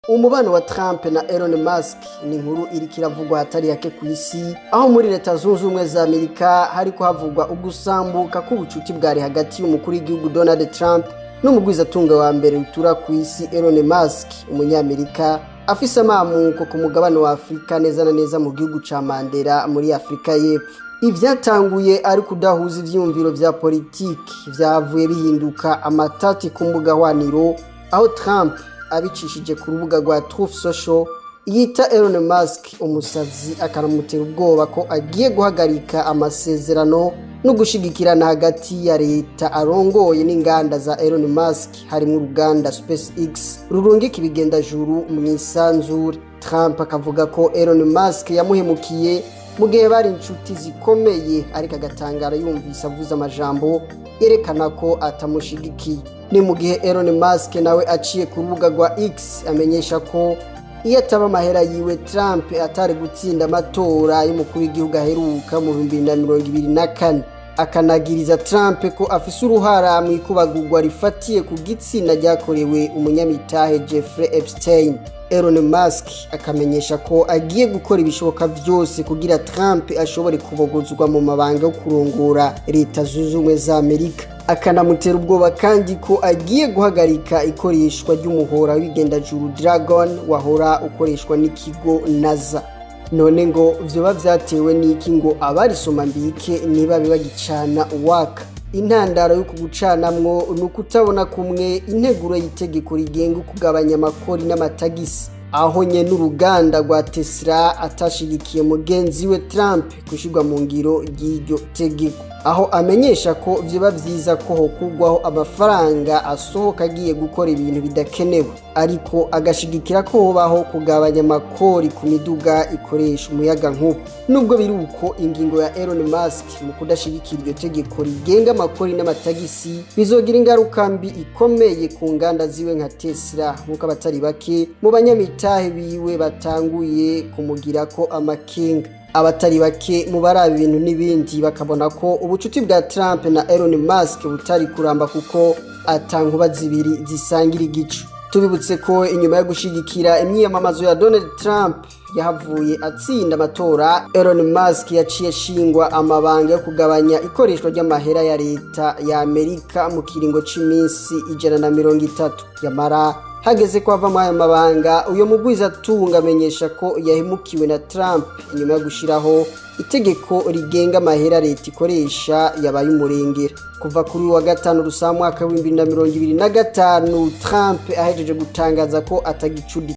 Umubano wa Trump na Elon Musk ni inkuru iriko iravugwa hatari hake ku isi, aho muri leta zunze ubumwe za Amerika hariko havugwa ugusambuka k'ubucuti bwari hagati y'umukuru w'igihugu Donald Trump n'umugwizatunga wa mbere utura ku isi Elon Musk, umunyamerika afise amamuko ku mugabane wa Afrika, neza na neza mu gihugu ca Mandela muri Afrika y'Epfo. Ivyatanguye ari kudahuza ivyumviro vya politiki vyavuye bihinduka amatati ku mbuga hwaniro, aho Trump abicishije ku rubuga rwa Truth Social yita Elon Musk umusazi, akanamutera ubwoba ko agiye guhagarika amasezerano no gushigikirana hagati ya leta arongoye n'inganda za Elon Musk, harimo uruganda SpaceX rurungika ibigendajuru mw'isanzure. Trump akavuga ko Elon Musk yamuhemukiye mu gihe bari inshuti zikomeye, ariko agatangara yumvise avuze amajambo yerekana ko atamushigikiye. Ni mu gihe Elon Musk nawe aciye ku rubuga rwa X amenyesha ko iyo ataba amahera yiwe Trump atari gutsinda amatora y'umukuru w'igihugu aheruka mu 2024. Akanagiriza Trump ko afise uruhara mu ikubagurwa rifatiye ku gitsina ryakorewe umunyamitahe Jeffrey Epstein. Elon Musk akamenyesha ko agiye gukora ibishoboka vyose kugira Trump ashobore kubogozwa mu mabanga yo kurongora leta zunze ubumwe za Amerika. Akanamutera ubwoba kandi ko agiye guhagarika ikoreshwa ry'umuhora w'ibigendajuru Dragon wahora ukoreshwa n'ikigo NASA. None ngo vyoba vyatewe n'iki ngo abarisoma mbike niba bibagicana waka? Intandaro yo kugucanamwo nukutabona kumwe integuro y'itegeko rigenga kugabanya amakori n'amatagisi, aho nyene n'uruganda rwa Tesla atashigikiye mugenzi we Trump kushirwa mu ngiro ry'iryo tegeko, aho amenyesha ko vyoba vyiza ko hokugwaho amafaranga asohoka agiye gukora ibintu bidakenewe, ariko agashigikira ko hobaho kugabanya amakori ku miduga ikoresha umuyaga nkuba. Nubwo biri uko, ingingo ya Elon Musk mu kudashigikira iryo tegeko rigenga amakori n'amatagisi bizogira ingaruka mbi ikomeye ku nganda ziwe nka Tesla, nkuko abatari bake mu banyamitahe biwe batanguye kumugirako amakenga. Abatari bake mu baraba ibintu n'ibindi bakabona ko ubucuti bwa Trump na Elon Musk butari kuramba kuko atankuba zibiri zisangira igico. Tubibutse ko inyuma yo gushigikira imyiyamamazo ya Donald Trump yahavuye atsinda amatora, Elon Musk yaciye shingwa amabanga yo kugabanya ikoreshwa ry'amahera ya leta ya Amerika mu kiringo c'iminsi 130. Yamara hageze ko ava mu aya mabanga, uyo mugwizatunga amenyesha ko yahemukiwe na Trump inyuma yo gushiraho itegeko rigenga amahera leta ikoresha yabaye umurengera. Kuva kuri wa gatanu rusa mwaka wa 2025, Trump ahejeje gutangaza ko atagicudi